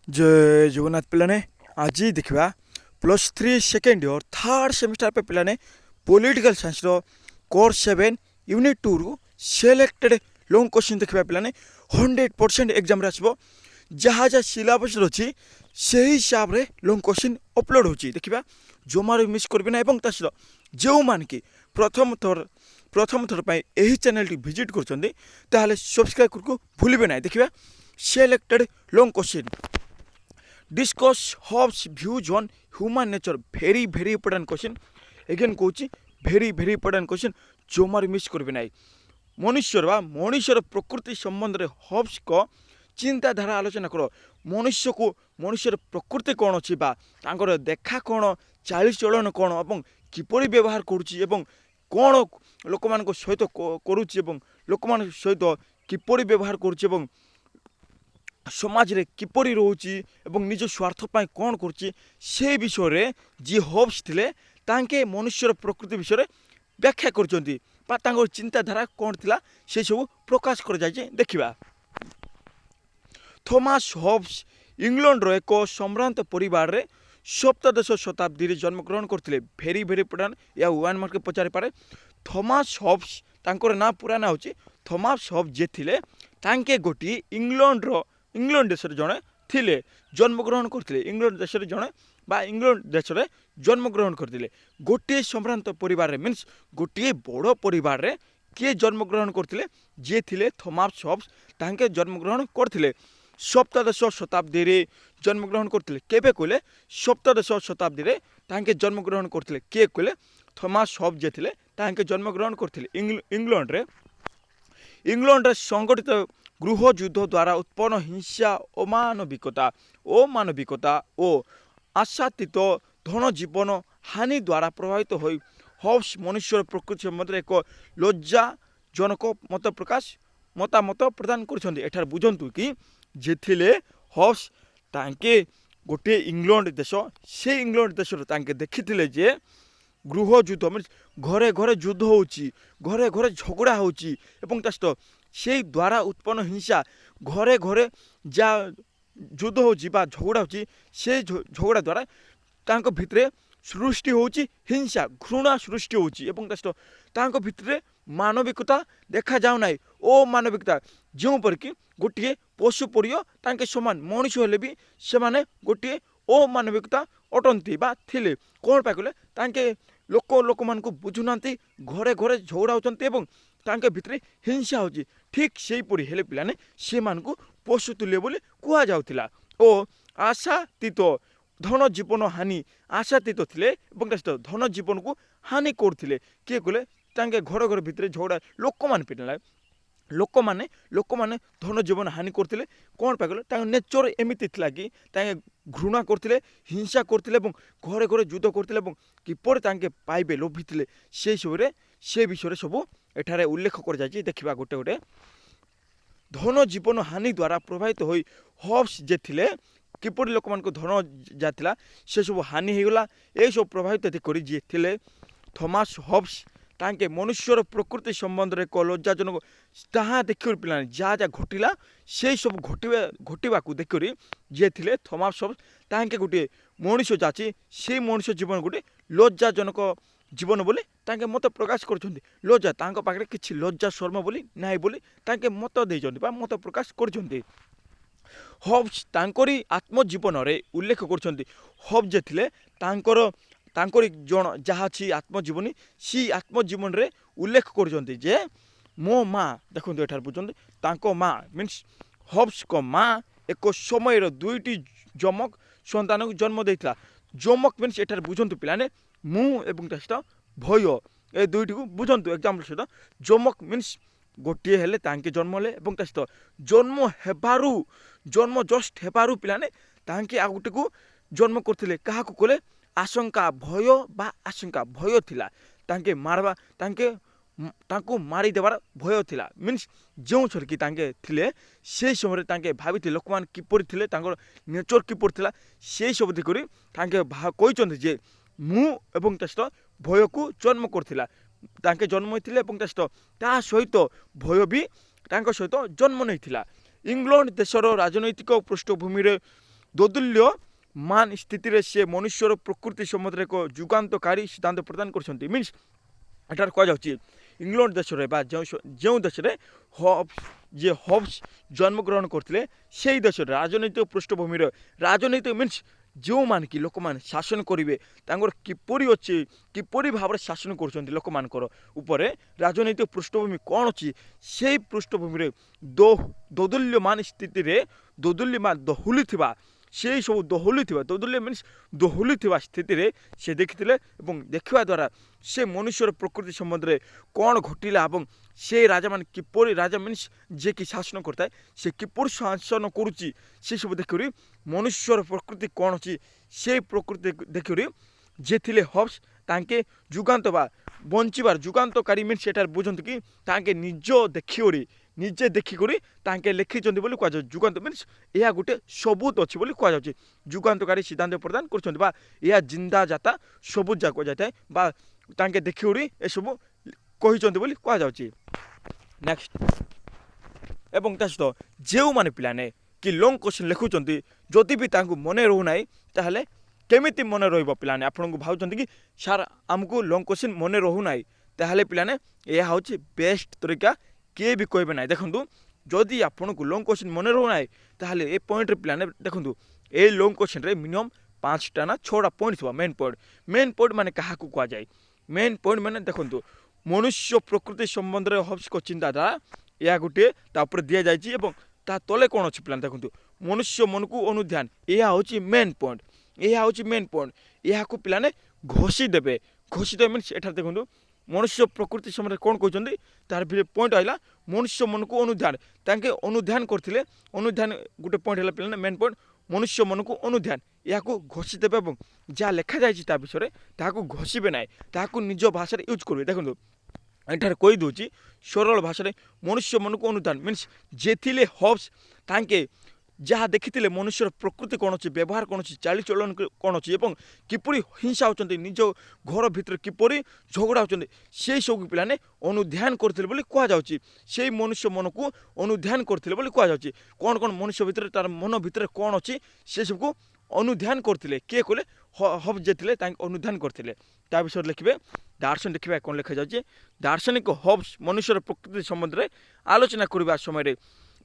जय जगन्नाथ पिलाने आज देखा plus 3 second year third semester पे पिलाने पॉलिटिकल साइंस रो कोर्स 7 यूनिट 2 रु सिलेक्टेड लॉन्ग क्वेश्चन देखा पिलाने 100% एग्जाम रे आसबो जहाँ जहाँ सिलेबस रही से हिसाब से लॉन्ग क्वेश्चन अपलोड होची देखा जोमार मिस करबे ना एवं तासर जो मान की प्रथम थर पे यही चैनल टी विजिट करछन्ती ताहले सब्सक्राइब करको भूलिबे ना देखा selected long question discuss Hobbes views on human nature very very important question again कहूँ भेरी भेरी इंपोर्टेंट क्वेश्चन जोमार मिस करबे ना मनुष्यर बा मनुष्यर प्रकृति संबंध में हॉब्स को चिंताधारा आलोचना कर मनुष्य को मनुष्यर प्रकृति कौन अच्छी तांकर देखा कौन चाल चलन कौन और किपरि व्यवहार करुच्ची कौन लोक मान सहित करुच्ची लोक मान सहित किपरि व्यवहार करुच्ची समाज रे किपरि रोची निज स्वार्थ पाई कौन करुच्ची से विषय जी हॉब्स थिले तांके मनुष्यर प्रकृति विषय व्याख्या करचंती चिंताधारा कौन थिला से सब प्रकाश कर जाय देखिबा। थॉमस हॉब्स इंग्लैंड रो एक सम्भ्रांत परिवार रे सप्तदश शताब्दी रे जन्मग्रहण करथिले भेरी भेरी इंपोर्टेंट या वन मार्क पचारि पारे। थॉमस हॉब्स तांकर ना पूरा ना होची थॉमस हॉब्स जे थिले तांके गोटी इंग्लैंड देश रे जणे थिले जन्मग्रहण करथिले इंग्लैंड देश रे जणे बा इंग्लैंड देश रे जन्मग्रहण करथिले गोटे सम्भ्रांत परिवार रे मीन्स गोटे बड़ परिवार रे किए जन्मग्रहण करथिले जे थिले थॉमस हॉब्स तांके जन्मग्रहण करथिले सप्तदश शताब्दी रे जन्मग्रहण करथिले केबे कहले सप्तदश शताब्दी रे तांके जन्मग्रहण करथिले के कहले थॉमस हॉब्स जे थिले तांके जन्मग्रहण करथिले इंग्लैंड रे संगठित गृह युद्ध द्वारा उत्पन्न हिंसा अमानविकता और आशातीत धन जीवन हानि द्वारा प्रभावित हो हॉब्स मनुष्य प्रकृति संबंध एक लज्जाजनक मतामत प्रदान कर बुझंतु कि जेथिले हॉब्स तांके गोटे इंग्लैंड देश से इंग्लैंड देश तांके देखिथिले जे गृह युद्ध मीन घरे घरे युद्ध होची घरे घरे झगड़ा होची एवं तासत से द्वारा उत्पन्न हिंसा घरे घरे जा युद्ध होची बा झगड़ा होची से झगड़ा द्वारा तांको भितरे सृष्टि होची हिंसा घृणा सृष्टि होची एवं तासत तांको भितरे मानविकता देखा जाऊ नाई ओ मानविकता जो पर कि गोटे पशु परीय तांके समान मनुष्य हेले भी से गोटे ओ मानविकता अटंती बा थिले कौन पाई कहले तांके लोक मान बुझुना घरे घरे झगड़ा होचंती एवं तांके भितरे हिंसा होची ठीक सेहीपरि हेले पिलाने से मानकु पशु तुल्य बोली कुआ जाउथिला ओ आशातीत धन जीवन हानि आशातीत थिले एवं धन जीवन को हानि करथिले किए कहले तांके घर घर भितरे झगड़ा लोक मान पिटला लोक माने धन जीवन हानि करथिले कौन पाई कहले नेचर एमिति थिला कि तांके घृणा करथिले हिंसा करथिले घरे घरे युद्ध करथिले किपर तांके पाइबे लोभिथिले से सबरे से विषय सब एठारे उल्लेख कर जाय देखिबा गोटे गोटे धन जीवन हानि द्वारा प्रभावित हो हॉब्स जे थिले किपर लोक मान धन जाथिला से सब हानि होगला ये सब प्रभावित करी जे थिले थॉमस हॉब्स तांके मनुष्यर प्रकृति संबंध में एक लज्जाजनक ताहा देखियो पिला जहाँ जहाँ घटिला से सब घटवा देखियो जे थिले थॉमस हॉब्स तांके गोटे मनुष्य जाची से मनुष्य जीवन गोटे लज्जाजनक जीवन बोली तांके मत प्रकाश करछन्ती लज्जा तांको पाखरे किछि लज्जा शर्म बोली नाई बोली तांके मत देइछन्ती बा मत प्रकाश करछन्ती। हॉब्स तांकरी आत्मजीवन रे उल्लेख करछन्ती हॉब्स जे थिले तांकरी जन जहाँ अच्छी आत्मजीवनी सी आत्मजीवन रे उल्लेख करछन्ती जे मो माँ देखो एठार बुझंती तांको माँ मीन्स हॉब्स को माँ एक समय दुईटी जमक सन्तान को जन्म देइथिला जमक मीन्स एठार बुझंतु पिलाने मु एवं भय ए दुईटी को बुझंतु एग्जाम्पल सहित जमक मीन्स गोटे हेले तांके जन्म ले एवं जन्म जस्ट हेबारु पिलाने तांके आ गोटे को जन्म करथिले काहाकु कोले आशंका भय बा आशंका भय थिला तांके मारबा तांको मारी देवार भय थिला मीन्स जो छरकी तांके थिले से समय तांके भाबिथिले लोकमान किपरि थिले तांकर नेचर किपरि थिला से सब देखि तांके कहिचंती जे मु एवं भय को जन्म करथिला तांके जन्म होइथिले एवं ता सहित भय भी तांको सहित जन्म नहीं थिला। इंग्लैंड देशर राजनैतिक पृष्ठभूमि ଦୋଦୁଲ୍ୟମାନ ସ୍ଥିତିରେ ସେ ମନୁଷ୍ୟର ପ୍ରକୃତି ସମ୍ବନ୍ଧରେ ଏକ ଯୁଗାନ୍ତକାରୀ ସିଦ୍ଧାନ୍ତ ପ୍ରଦାନ କରିଛନ୍ତି। ମିନ୍ସ ଏଠାରେ କୁହାଯାଉଛି ଇଂଲଣ୍ଡ ଦେଶରେ ବା ଯେଉଁ ଦେଶରେ ହବ୍ସ ଜନ୍ମଗ୍ରହଣ କରିଥିଲେ ସେହି ଦେଶରେ ରାଜନୈତିକ ପୃଷ୍ଠଭୂମିର ରାଜନୈତିକ ମିନ୍ସ ଯେଉଁମାନେ କି ଲୋକମାନେ ଶାସନ କରିବେ ତାଙ୍କର କିପରି ଅଛି, କିପରି ଭାବରେ ଶାସନ କରୁଛନ୍ତି ଲୋକମାନଙ୍କର ଉପରେ ରାଜନୈତିକ ପୃଷ୍ଠଭୂମି କ'ଣ ଅଛି, ସେହି ପୃଷ୍ଠଭୂମିରେ ଦୋଦୁଲ୍ୟମାନ ସ୍ଥିତିରେ ଦୋହଲୁଥିବା ସେହି ସବୁ ଦୋଦୁଲ୍ୟ ମିନ୍ସ ଦୋହଲୁଥିବା ସ୍ଥିତିରେ ସେ ଦେଖିଥିଲେ ଏବଂ ଦେଖିବା ଦ୍ୱାରା ସେ ମନୁଷ୍ୟର ପ୍ରକୃତି ସମ୍ବନ୍ଧରେ କ'ଣ ଘଟିଲା ଏବଂ ସେ ରାଜାମାନେ କିପରି ରାଜା ମିନ୍ସ ଯିଏକି ଶାସନ କରିଥାଏ ସେ କିପରି ଶାସନ କରୁଛି ସେସବୁ ଦେଖିକରି ମନୁଷ୍ୟର ପ୍ରକୃତି କ'ଣ ଅଛି ସେଇ ପ୍ରକୃତି ଦେଖିକରି ଯେ ଥିଲେ ହବ୍ସ ତାଙ୍କେ ଯୁଗାନ୍ତ ବା ବଞ୍ଚିବାର ଯୁଗାନ୍ତକାରୀ ମିନ୍ସ ସେଠାରେ ବୁଝନ୍ତୁ କି ତାଙ୍କେ ନିଜେ ଦେଖିକରି ତାଙ୍କେ ଲେଖିଛନ୍ତି ବୋଲି କୁହାଯାଉଛି। ଯୁଗାନ୍ତ ମିନ୍ସ ଏହା ଗୋଟେ ସବୁତ ଅଛି ବୋଲି କୁହାଯାଉଛି। ଯୁଗାନ୍ତକାରୀ ସିଦ୍ଧାନ୍ତ ପ୍ରଦାନ କରୁଛନ୍ତି ବା ଏହା ଜିନ୍ଦାଜାତା ସବୁତ ଯାକ କୁହାଯାଇଥାଏ ବା ତାଙ୍କେ ଦେଖିକରି ଏସବୁ କହିଛନ୍ତି ବୋଲି କୁହାଯାଉଛି। ନେକ୍ସଟ ଏବଂ ତା ସହିତ ଯେଉଁମାନେ ପିଲାମାନେ କି ଲଙ୍ଗ କୋଶ୍ଚିନ୍ ଲେଖୁଛନ୍ତି ଯଦି ବି ତାଙ୍କୁ ମନେ ରହୁନାହିଁ ତାହେଲେ କେମିତି ମନେ ରହିବ ପିଲାମାନେ? ଆପଣଙ୍କୁ ଭାବୁଛନ୍ତି କି ସାର୍ ଆମକୁ ଲଙ୍ଗ କୋଶ୍ଚିନ୍ ମନେ ରହୁନାହିଁ, ତାହେଲେ ପିଲାମାନେ ଏହା ହେଉଛି ବେଷ୍ଟ ତରିକା, କିଏ ବି କହିବେ ନାହିଁ। ଦେଖନ୍ତୁ ଯଦି ଆପଣଙ୍କୁ ଲଙ୍ଗ କୋଶ୍ଚିନ୍ ମନେ ରହୁନାହିଁ ତାହେଲେ ଏ ପଏଣ୍ଟରେ ପିଲାମାନେ ଦେଖନ୍ତୁ ଏ ଲଙ୍ଗ କୋଶ୍ଚିନ୍ରେ ମିନିମମ୍ 5ଟା ନା 6ଟା ପଏଣ୍ଟ ଥିବ। ମେନ୍ ପଏଣ୍ଟ ମାନେ କାହାକୁ କୁହାଯାଏ? ମେନ୍ ପଏଣ୍ଟ ମାନେ ଦେଖନ୍ତୁ ମନୁଷ୍ୟ ପ୍ରକୃତି ସମ୍ବନ୍ଧରେ ହବ୍ସଙ୍କ ଚିନ୍ତାଧାରା ଏହା ଗୋଟିଏ ତା ଉପରେ ଦିଆଯାଇଛି ଏବଂ ତା ତଳେ କ'ଣ ଅଛି ପିଲାମାନେ ଦେଖନ୍ତୁ ମନୁଷ୍ୟ ମନକୁ ଅନୁଧ୍ୟାନ, ଏହା ହେଉଛି ମେନ୍ ପଏଣ୍ଟ। ଏହାକୁ ପିଲାମାନେ ଘୋଷି ଦେବେ ମିନ୍ସ ଏଠାରେ ଦେଖନ୍ତୁ ମନୁଷ୍ୟ ପ୍ରକୃତି ସମ୍ବନ୍ଧରେ କ'ଣ କହୁଛନ୍ତି ତାର ପଏଣ୍ଟ ହେଲା ମନୁଷ୍ୟ ମନକୁ ଅନୁଧ୍ୟାନ। ତାଙ୍କେ ଅନୁଧ୍ୟାନ କରିଥିଲେ, ଅନୁଧ୍ୟାନ ଗୋଟେ ପଏଣ୍ଟ ହେଲା ପିଲାମାନେ ମେନ୍ ପଏଣ୍ଟ ମନୁଷ୍ୟ ମନକୁ ଅନୁଧ୍ୟାନ, ଏହାକୁ ଘୋଷି ଦେବେ ଏବଂ ଯାହା ଲେଖାଯାଇଛି ତା ବିଷୟରେ ତାହାକୁ ଘୋଷିବେ ନାହିଁ, ତାହାକୁ ନିଜ ଭାଷାରେ ୟୁଜ୍ କରିବେ। ଦେଖନ୍ତୁ ଏଠାରେ କହିଦେଉଛି ସରଳ ଭାଷାରେ ମନୁଷ୍ୟ ମନକୁ ଅନୁଧ୍ୟାନ ମିନ୍ସ ଯେ ଥିଲେ ହବ୍ସ ତାଙ୍କେ ଯାହା ଦେଖିଥିଲେ ମନୁଷ୍ୟର ପ୍ରକୃତି କ'ଣ ଅଛି, ବ୍ୟବହାର କ'ଣ ଅଛି, ଚାଲିଚଳନ କ'ଣ ଅଛି ଏବଂ କିପରି ହିଂସା ହେଉଛନ୍ତି, ନିଜ ଘର ଭିତରେ କିପରି ଝଗଡ଼ା ହେଉଛନ୍ତି ସେଇ ସବୁ ପିଲାମାନେ ଅନୁଧ୍ୟାନ କରିଥିଲେ ବୋଲି କୁହାଯାଉଛି। ସେଇ ମନୁଷ୍ୟ ମନକୁ ଅନୁଧ୍ୟାନ କରିଥିଲେ ବୋଲି କୁହାଯାଉଛି। କ'ଣ ମନୁଷ୍ୟ ଭିତରେ ତାର ମନ ଭିତରେ କ'ଣ ଅଛି ସେସବୁକୁ ଅନୁଧ୍ୟାନ କରିଥିଲେ। କିଏ କହିଲେ? ହବ୍ସ ଯେ ଥିଲେ ତାଙ୍କେ ଅନୁଧ୍ୟାନ କରିଥିଲେ। ତା ବିଷୟରେ ଲେଖିବେ ଦାର୍ଶନିକ ଦେଖିବା କ'ଣ ଲେଖାଯାଉଛି। ଦାର୍ଶନିକ ହବ୍ସ ମନୁଷ୍ୟର ପ୍ରକୃତି ସମ୍ବନ୍ଧରେ ଆଲୋଚନା କରିବା ସମୟରେ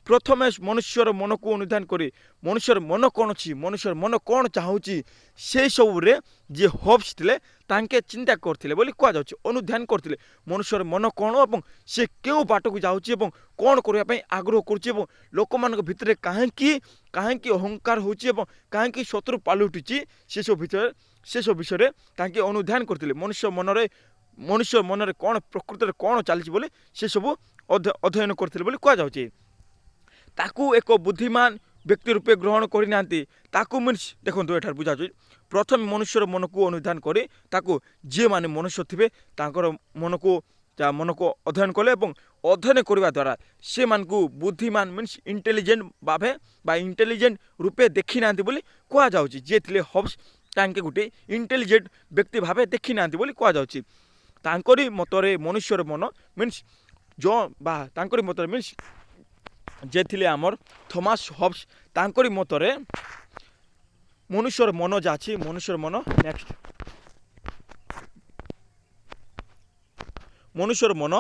ପ୍ରଥମେ ମନୁଷ୍ୟର ମନକୁ ଅନୁଧ୍ୟାନ କରି ମନୁଷ୍ୟର ମନ କ'ଣ ଅଛି, ମନୁଷ୍ୟର ମନ କ'ଣ ଚାହୁଁଛି ସେଇ ସବୁରେ ଯିଏ ହବ୍ସ ଥିଲେ ତାଙ୍କେ ଚିନ୍ତା କରିଥିଲେ ବୋଲି କୁହାଯାଉଛି। ଅନୁଧ୍ୟାନ କରିଥିଲେ ମନୁଷ୍ୟର ମନ କ'ଣ ଏବଂ ସେ କେଉଁ ବାଟକୁ ଯାଉଛି ଏବଂ କ'ଣ କରିବା ପାଇଁ ଆଗ୍ରହ କରୁଛି ଏବଂ ଲୋକମାନଙ୍କ ଭିତରେ କାହିଁକି ଅହଙ୍କାର ହେଉଛି ଏବଂ କାହିଁକି ଶତ୍ରୁ ପାଲୁଟୁଛି ସେସବୁ ବିଷୟରେ ତାଙ୍କେ ଅନୁଧ୍ୟାନ କରିଥିଲେ। ମନୁଷ୍ୟ ମନରେ କ'ଣ ପ୍ରକୃତରେ କ'ଣ ଚାଲିଛି ବୋଲି ସେସବୁ ଅଧ୍ୟୟନ କରିଥିଲେ ବୋଲି କୁହାଯାଉଛି। ତାକୁ ଏକ ବୁଦ୍ଧିମାନ ବ୍ୟକ୍ତି ରୂପେ ଗ୍ରହଣ କରିନାହାନ୍ତି। ତାକୁ ମିନ୍ସ ଦେଖନ୍ତୁ ଏଠାରେ ବୁଝାଯାଉଛି ପ୍ରଥମେ ମନୁଷ୍ୟର ମନକୁ ଅନୁଧ୍ୟାନ କରି ତାକୁ ଯିଏମାନେ ମନୁଷ୍ୟ ଥିବେ ତାଙ୍କର ମନକୁ ଅଧ୍ୟୟନ କଲେ ଏବଂ ଅଧ୍ୟୟନ କରିବା ଦ୍ୱାରା ସେମାନଙ୍କୁ ବୁଦ୍ଧିମାନ ମିନ୍ସ ଇଣ୍ଟେଲିଜେଣ୍ଟ ଭାବେ ବା ଇଣ୍ଟେଲିଜେଣ୍ଟ ରୂପେ ଦେଖିନାହାନ୍ତି ବୋଲି କୁହାଯାଉଛି। ଯିଏ ଥିଲେ ହବ୍ସ ତାଙ୍କେ ଗୋଟେ ଇଣ୍ଟେଲିଜେଣ୍ଟ ବ୍ୟକ୍ତି ଭାବେ ଦେଖିନାହାନ୍ତି ବୋଲି କୁହାଯାଉଛି। ତାଙ୍କରି ମତରେ ମନୁଷ୍ୟର ମନ ମିନ୍ସ ତାଙ୍କରି ମତରେ ମିନ୍ସ ଯେ ଥିଲେ ଆମର ଥମାସ ହବ୍ସ ତାଙ୍କରି ମତରେ ମନୁଷ୍ୟର ମନ ଯାହା ଅଛି ମନୁଷ୍ୟର ମନ ନେକ୍ସଟ ମନୁଷ୍ୟର ମନ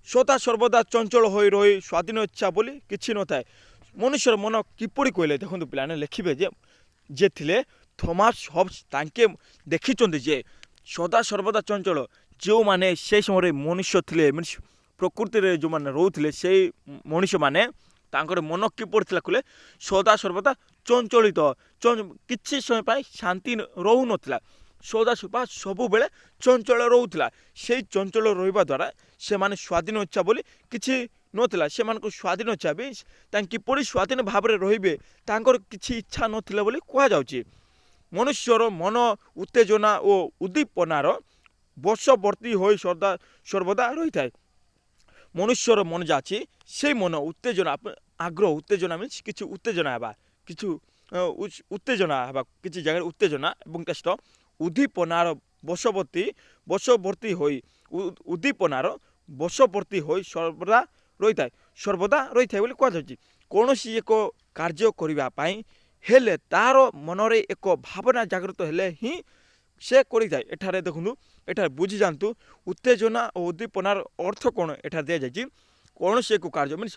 ସଦାସର୍ବଦା ଚଞ୍ଚଳ ହୋଇ ରହି ସ୍ୱାଧୀନ ଇଚ୍ଛା ବୋଲି କିଛି ନଥାଏ। ମନୁଷ୍ୟର ମନ କିପରି କହିଲେ ଦେଖନ୍ତୁ ପିଲାମାନେ ଲେଖିବେ ଯେ ଥିଲେ ଥମାସ ହବ୍ସ ତାଙ୍କେ ଦେଖିଛନ୍ତି ଯେ ସଦାସର୍ବଦା ଚଞ୍ଚଳ ଯେଉଁମାନେ ସେ ସମୟରେ ମନୁଷ୍ୟ ଥିଲେ ମିନ୍ସ ପ୍ରକୃତିରେ ଯେଉଁମାନେ ରହୁଥିଲେ ସେଇ ମଣିଷମାନେ ତାଙ୍କର ମନ କିପରି ଥିଲା କହିଲେ ସଦାସର୍ବଦା ଚଞ୍ଚଳିତ, କିଛି ସମୟ ପାଇଁ ଶାନ୍ତି ରହୁନଥିଲା, ସବୁବେଳେ ଚଞ୍ଚଳ ରହୁଥିଲା। ସେଇ ଚଞ୍ଚଳ ରହିବା ଦ୍ୱାରା ସେମାନେ ସ୍ୱାଧୀନ ଇଚ୍ଛା ବୋଲି କିଛି ନଥିଲା। ସେମାନଙ୍କୁ ସ୍ୱାଧୀନ ଇଚ୍ଛା ବି ତାଙ୍କେ କିପରି ସ୍ୱାଧୀନ ଭାବରେ ରହିବେ ତାଙ୍କର କିଛି ଇଚ୍ଛା ନଥିଲା ବୋଲି କୁହାଯାଉଛି। ମନୁଷ୍ୟର ମନ ଉତ୍ତେଜନା ଓ ଉଦ୍ଦୀପନାର ବଶବର୍ତ୍ତୀ ହୋଇ ସର୍ବଦା ରହିଥାଏ। ମନୁଷ୍ୟର ମନ ଯାହା ଅଛି ସେଇ ମନ ଉତ୍ତେଜନା ଆଗ୍ରହ ଉତ୍ତେଜନା ମିନ୍ସ କିଛି ଉତ୍ତେଜନା ହେବା କିଛି ଜାଗାରେ ଉତ୍ତେଜନା ଏବଂ ଟେଷ୍ଟ ଉଦ୍ଦୀପନାର ବଶବର୍ତ୍ତୀ ହୋଇ ସର୍ବଦା ରହିଥାଏ ବୋଲି କୁହାଯାଉଛି। କୌଣସି ଏକ କାର୍ଯ୍ୟ କରିବା ପାଇଁ ହେଲେ ତାର ମନରେ ଏକ ଭାବନା ଜାଗ୍ରତ ହେଲେ ହିଁ ସେ କରିଥାଏ। ଏଠାରେ ଦେଖନ୍ତୁ, ଏଠାରେ ବୁଝି ଯାଆନ୍ତୁ ଉତ୍ତେଜନା ଓ ଉଦ୍ଦୀପନାର ଅର୍ଥ କ'ଣ ଏଠାରେ ଦିଆଯାଇଛି। କୌଣସି ଏକ କାର୍ଯ୍ୟ ମିନ୍ସ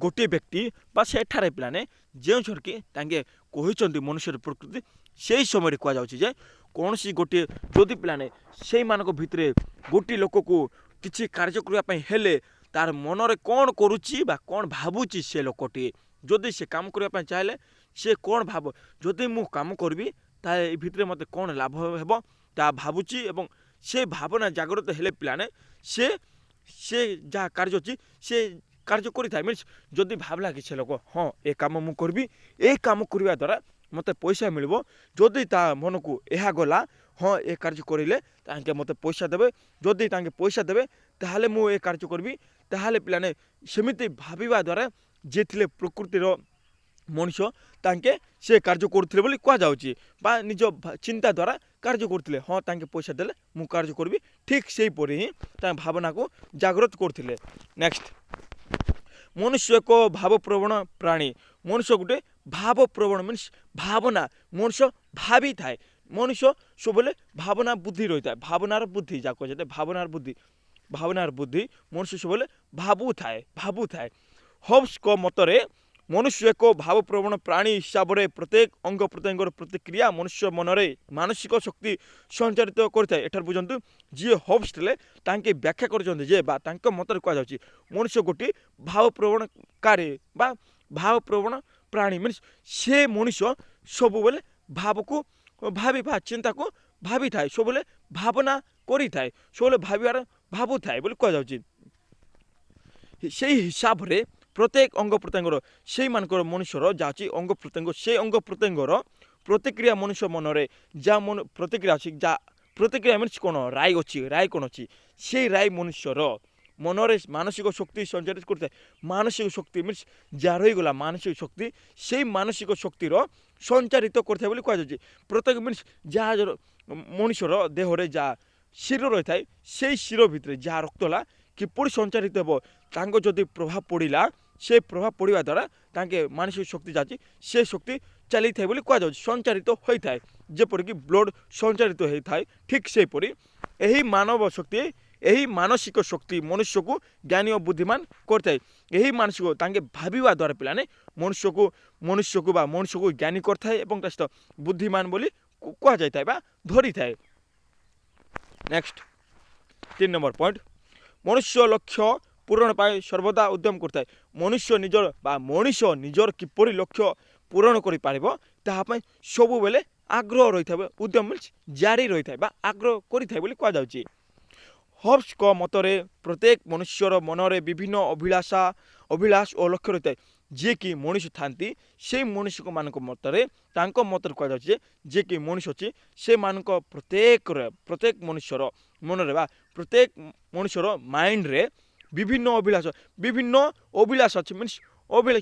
ଗୋଟିଏ ବ୍ୟକ୍ତି ବା ସେଠାରେ ପିଲାମାନେ ଯେଉଁଥିରେ କି ତାଙ୍କେ କହିଛନ୍ତି ମନୁଷ୍ୟର ପ୍ରକୃତି, ସେହି ସମୟରେ କୁହାଯାଉଛି ଯେ କୌଣସି ଗୋଟିଏ ଯଦି ପିଲାମାନେ ସେଇମାନଙ୍କ ଭିତରେ ଗୋଟିଏ ଲୋକକୁ କିଛି କାର୍ଯ୍ୟ କରିବା ପାଇଁ ହେଲେ ତାର ମନରେ କ'ଣ କରୁଛି ବା କ'ଣ ଭାବୁଛି ସେ ଲୋକଟି, ଯଦି ସେ କାମ କରିବା ପାଇଁ ଚାହିଁଲେ ସେ କ'ଣ ଭାବ, ଯଦି ମୁଁ କାମ କରିବି ତାହେଲେ ଏ ଭିତରେ ମୋତେ କ'ଣ ଲାଭ ହେବ ତାହା ଭାବୁଛି ଏବଂ ସେ ଭାବନା ଜାଗ୍ରତ ହେଲେ ପିଲାମାନେ ସେ ଯାହା କାର୍ଯ୍ୟ ଅଛି ସେ କାର୍ଯ୍ୟ କରିଥାଏ। ମିନ୍ସ ଯଦି ଭାବିଲା କିଛି ଲୋକ ହଁ ଏ କାମ ମୁଁ କରିବି, ଏ କାମ କରିବା ଦ୍ୱାରା ମୋତେ ପଇସା ମିଳିବ, ଯଦି ତା ମନକୁ ଏହା ଗଲା ହଁ ଏ କାର୍ଯ୍ୟ କରିଲେ ତାଙ୍କେ ମୋତେ ପଇସା ଦେବେ, ଯଦି ତାଙ୍କେ ପଇସା ଦେବେ ତାହେଲେ ମୁଁ ଏ କାର୍ଯ୍ୟ କରିବି, ତାହେଲେ ପିଲାମାନେ ସେମିତି ଭାବିବା ଦ୍ୱାରା ଯିଏ ଥିଲେ ପ୍ରକୃତିର ମଣିଷ ତାଙ୍କେ ସେ କାର୍ଯ୍ୟ କରୁଥିଲେ ବୋଲି କୁହାଯାଉଛି ବା ନିଜ ଚିନ୍ତା ଦ୍ୱାରା କାର୍ଯ୍ୟ କରୁଥିଲେ। ହଁ ତାଙ୍କେ ପଇସା ଦେଲେ ମୁଁ କାର୍ଯ୍ୟ କରିବି, ଠିକ୍ ସେହିପରି ହିଁ ତାଙ୍କ ଭାବନାକୁ ଜାଗ୍ରତ କରୁଥିଲେ। ନେକ୍ସଟ, ମନୁଷ୍ୟ ଏକ ଭାବପ୍ରବଣ ପ୍ରାଣୀ। ମନୁଷ୍ୟ ଗୋଟେ ଭାବପ୍ରବଣ ମିନ୍ସ ଭାବନା, ମଣିଷ ଭାବିଥାଏ। ମଣିଷ ସବୁବେଳେ ଭାବନା ବୁଦ୍ଧି ରହିଥାଏ, ଭାବନାର ବୁଦ୍ଧି ଯାହା କୁହାଯାଏ ଭାବନାର ବୁଦ୍ଧି ମଣିଷ ସବୁବେଳେ ଭାବୁଥାଏ। ହବ୍ସଙ୍କ ମତରେ ମନୁଷ୍ୟ ଏକ ଭାବପ୍ରବଣ ପ୍ରାଣୀ ହିସାବରେ ପ୍ରତ୍ୟେକ ଅଙ୍ଗ ପ୍ରତ୍ୟଙ୍ଗର ପ୍ରତିକ୍ରିୟା ମନୁଷ୍ୟ ମନରେ ମାନସିକ ଶକ୍ତି ସଞ୍ଚାରିତ କରିଥାଏ। ଏଠାରେ ବୁଝନ୍ତୁ, ଯିଏ ହବ୍ସ ଥିଲେ ତାଙ୍କେ ବ୍ୟାଖ୍ୟା କରିଛନ୍ତି ଯେ ବା ତାଙ୍କ ମତରେ କୁହାଯାଉଛି ମନୁଷ୍ୟ ଗୋଟିଏ ଭାବପ୍ରବଣକାରୀ ବା ଭାବପ୍ରବଣ ପ୍ରାଣୀ ମିନ୍ସ ସେ ମଣିଷ ସବୁବେଳେ ଚିନ୍ତାକୁ ଭାବିଥାଏ, ସବୁବେଳେ ଭାବନା କରିଥାଏ, ସବୁବେଳେ ଭାବୁଥାଏ ବୋଲି କୁହାଯାଉଛି। ସେଇ ହିସାବରେ ପ୍ରତ୍ୟେକ ଅଙ୍ଗ ପ୍ରତ୍ୟଙ୍ଗର ସେଇମାନଙ୍କର ମଣିଷର ଯାହା ଅଛି ଅଙ୍ଗ ପ୍ରତ୍ୟଙ୍ଗ, ସେ ଅଙ୍ଗ ପ୍ରତ୍ୟଙ୍ଗର ପ୍ରତିକ୍ରିୟା ମନୁଷ୍ୟ ମନରେ ଯାହା ପ୍ରତିକ୍ରିୟା ଅଛି, ଯାହା ପ୍ରତିକ୍ରିୟା ମିନ୍ସ କ'ଣ ରାୟ କ'ଣ ଅଛି, ସେଇ ରାୟ ମନୁଷ୍ୟର ମନରେ ମାନସିକ ଶକ୍ତି ସଞ୍ଚାରିତ କରିଥାଏ। ମାନସିକ ଶକ୍ତି ମିନ୍ସ ଯାହା ରହିଗଲା ମାନସିକ ଶକ୍ତି, ସେଇ ମାନସିକ ଶକ୍ତିର ସଞ୍ଚାରିତ କରିଥାଏ ବୋଲି କୁହାଯାଉଛି। ପ୍ରତ୍ୟେକ ମିନ୍ସ ଯାହା ମଣିଷର ଦେହରେ ଯାହା ଶିର ରହିଥାଏ, ସେଇ ଶିର ଭିତରେ ଯାହା ରକ୍ତ ହେଲା କିପରି ସଞ୍ଚାରିତ ହେବ, ତାଙ୍କ ଯଦି ପ୍ରଭାବ ପଡ଼ିଲା, ସେ ପ୍ରଭାବ ପଡ଼ିବା ଦ୍ୱାରା ତାଙ୍କେ ମାନସିକ ଶକ୍ତି ଯାଉଛି ସେ ଶକ୍ତି ଚାଲିଥାଏ ବୋଲି କୁହାଯାଉଛି, ସଞ୍ଚାରିତ ହୋଇଥାଏ। ଯେପରିକି ବ୍ଲଡ଼ ସଞ୍ଚାରିତ ହୋଇଥାଏ, ଠିକ୍ ସେହିପରି ଏହି ମାନସିକ ଶକ୍ତି ମନୁଷ୍ୟକୁ ଜ୍ଞାନୀ ଓ ବୁଦ୍ଧିମାନ କରିଥାଏ। ଏହି ମାନସିକ ତାଙ୍କେ ଭାବିବା ଦ୍ୱାରା ପିଲାମାନେ ମନୁଷ୍ୟକୁ ଜ୍ଞାନୀ କରିଥାଏ ଏବଂ ତା ସହିତ ବୁଦ୍ଧିମାନ ବୋଲି କୁହାଯାଇଥାଏ ବା ଧରିଥାଏ। ନେକ୍ସଟ, 3 ନମ୍ବର ପଏଣ୍ଟ, ମନୁଷ୍ୟ ଲକ୍ଷ୍ୟ ପୂରଣ ପାଇଁ ସର୍ବଦା ଉଦ୍ୟମ କରିଥାଏ। ମଣିଷ ନିଜର କିପରି ଲକ୍ଷ୍ୟ ପୂରଣ କରିପାରିବ ତାହା ପାଇଁ ସବୁବେଳେ ଆଗ୍ରହ ରହିଥାଏ, ଉଦ୍ୟମ ମିନ୍ସ ଜାରି ରହିଥାଏ ବା ଆଗ୍ରହ କରିଥାଏ ବୋଲି କୁହାଯାଉଛି। ହବ୍ସଙ୍କ ମତରେ ପ୍ରତ୍ୟେକ ମନୁଷ୍ୟର ମନରେ ବିଭିନ୍ନ ଅଭିଳାଷ ଓ ଲକ୍ଷ୍ୟ ରହିଥାଏ। ଯିଏକି ମଣିଷ ଥାନ୍ତି ସେଇ ମଣିଷମାନଙ୍କ ମତରେ ତାଙ୍କ ମତରେ କୁହାଯାଉଛି ଯେ ଯିଏକି ମଣିଷ ଅଛି ସେମାନଙ୍କ ପ୍ରତ୍ୟେକ ମନୁଷ୍ୟର ମନରେ ବା ପ୍ରତ୍ୟେକ ମଣିଷର ମାଇଣ୍ଡରେ ବିଭିନ୍ନ ଅଭିଳାଷ ଅଛି ମିନ୍ସ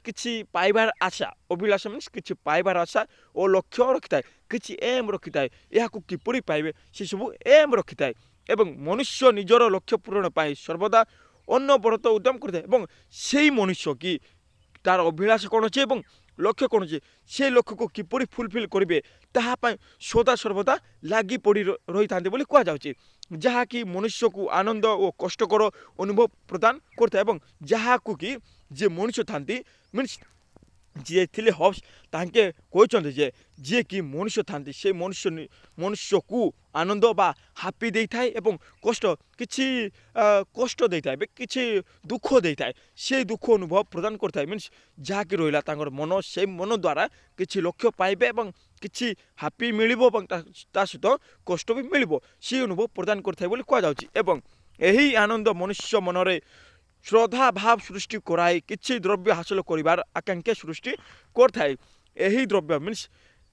କିଛି ପାଇବାର ଆଶା, ଅଭିଳାଷ ମିନ୍ସ କିଛି ପାଇବାର ଆଶା ଓ ଲକ୍ଷ୍ୟ ରଖିଥାଏ, କିଛି ଏମ୍ ରଖିଥାଏ, ଏହାକୁ କିପରି ପାଇବେ ସେସବୁ ଏମ୍ ରଖିଥାଏ ଏବଂ ମନୁଷ୍ୟ ନିଜର ଲକ୍ଷ୍ୟ ପୂରଣ ପାଇଁ ସର୍ବଦା ଅନବରତ ଉଦ୍ୟମ କରିଥାଏ। ଏବଂ ସେଇ ମନୁଷ୍ୟ କି ତାର ଅଭିଳାଷ କ'ଣ ଅଛି ଏବଂ ଲକ୍ଷ୍ୟ କ'ଣ ଅଛି, ସେ ଲକ୍ଷ୍ୟକୁ କିପରି ଫୁଲଫିଲ୍ କରିବେ ତାହା ପାଇଁ ସଦାସର୍ବଦା ଲାଗି ପଡ଼ି ରହିଥାନ୍ତି ବୋଲି କୁହାଯାଉଛି। ଯାହାକି ମନୁଷ୍ୟକୁ ଆନନ୍ଦ ଓ କଷ୍ଟକର ଅନୁଭବ ପ୍ରଦାନ କରିଥାଏ ଏବଂ ଯାହାକୁ କି ଯିଏ ମଣିଷ ଥାନ୍ତି ମିନ୍ସ ଯିଏ ଥିଲେ ହବ୍ସ ତାଙ୍କେ କହିଛନ୍ତି ଯେ ଯିଏକି ମଣିଷ ଥାନ୍ତି ସେ ମନୁଷ୍ୟକୁ ଆନନ୍ଦ ବା ହାପି ଦେଇଥାଏ ଏବଂ କିଛି କଷ୍ଟ ଦେଇଥାଏ, କିଛି ଦୁଃଖ ଦେଇଥାଏ, ସେଇ ଦୁଃଖ ଅନୁଭବ ପ୍ରଦାନ କରିଥାଏ। ମିନ୍ସ ଯାହାକି ରହିଲା ତାଙ୍କର ମନ, ସେଇ ମନ ଦ୍ୱାରା କିଛି ଲକ୍ଷ୍ୟ ପାଇବେ ଏବଂ କିଛି ହାପି ମିଳିବ ଏବଂ ତା ସହିତ କଷ୍ଟ ବି ମିଳିବ, ସେଇ ଅନୁଭବ ପ୍ରଦାନ କରିଥାଏ ବୋଲି କୁହାଯାଉଛି। ଏବଂ ଏହି ଆନନ୍ଦ ମନୁଷ୍ୟ ମନରେ ଶ୍ରଦ୍ଧା ଭାବ ସୃଷ୍ଟି କରାଇ କିଛି ଦ୍ରବ୍ୟ ହାସଲ କରିବାର ଆକାଂକ୍ଷା ସୃଷ୍ଟି କରିଥାଏ। ଏହି ଦ୍ରବ୍ୟ ମିନ୍ସ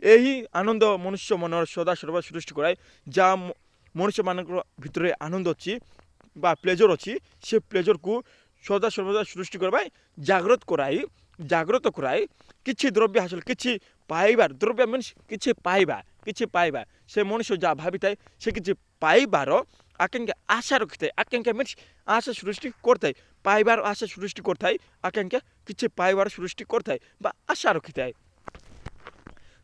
ଏହି ଆନନ୍ଦ ମନୁଷ୍ୟ ମନର ସଦାସର୍ବଦା ସୃଷ୍ଟି କରାଏ, ଯାହା ମଣିଷମାନଙ୍କର ଭିତରେ ଆନନ୍ଦ ଅଛି ବା ପ୍ଲେଜର ଅଛି, ସେ ପ୍ଲେଜରକୁ ସଦାସର୍ବଦା ସୃଷ୍ଟି କରିବା ପାଇଁ ଜାଗ୍ରତ କରାଇ କିଛି ଦ୍ରବ୍ୟ ହାସଲ, କିଛି ପାଇବାର, ଦ୍ରବ୍ୟ ମିନ୍ସ କିଛି ପାଇବା ସେ ମଣିଷ ଯାହା ଭାବିଥାଏ ସେ କିଛି ପାଇବାର ଆକାଂକ୍ଷା ଆଶା ରଖିଥାଏ। ଆକାଂକ୍ଷା ମିନ୍ସ ଆଶା ସୃଷ୍ଟି କରିଥାଏ, ପାଇବାର ଆଶା ସୃଷ୍ଟି କରିଥାଏ, ଆକାଂକ୍ଷା କିଛି ପାଇବାର ସୃଷ୍ଟି କରିଥାଏ ବା ଆଶା ରଖିଥାଏ।